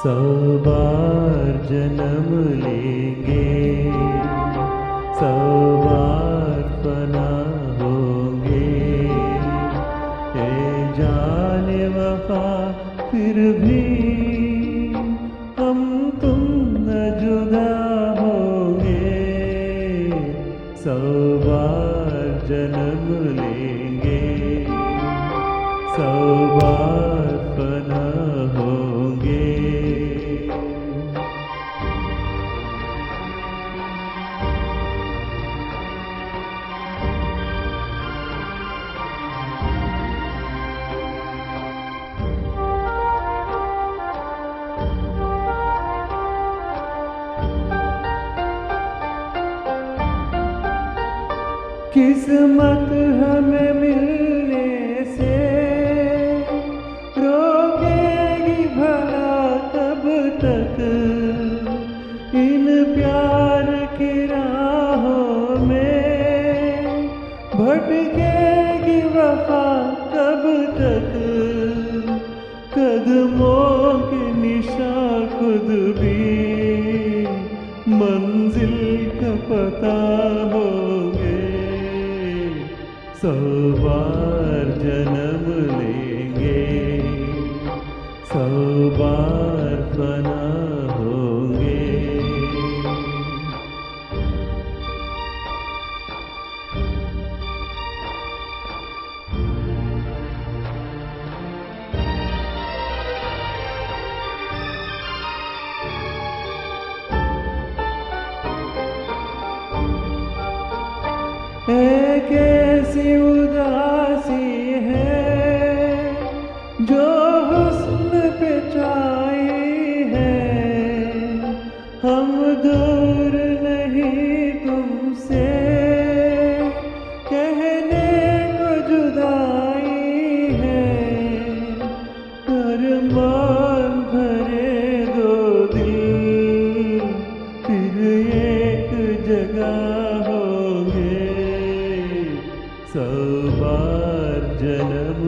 सौ बार जन्म लेंगे, सौ बार फना होंगे। ए जाने वफा फिर भी हम तुम न जुदा होंगे। सौ बार जन्म लेंगे, सौ बार फना होंगे। किस्मत हमें मिलने से रोकेगी भला कब तक। इन प्यार की राहों में भटकेगी वफा कब तक। कदमों के निशान खुद भी मंजिल का पता होंगे। सौ बार जन्म लेंगे, सौ बार फना होंगे। एक ऐसी उदासी है जो हुस्न पे छाई है। हम दूर नहीं तुमसे, कहने को जुदाई है। अरमान भरे दो दिल फिर एक जगह होंगे। सौ बार जन्म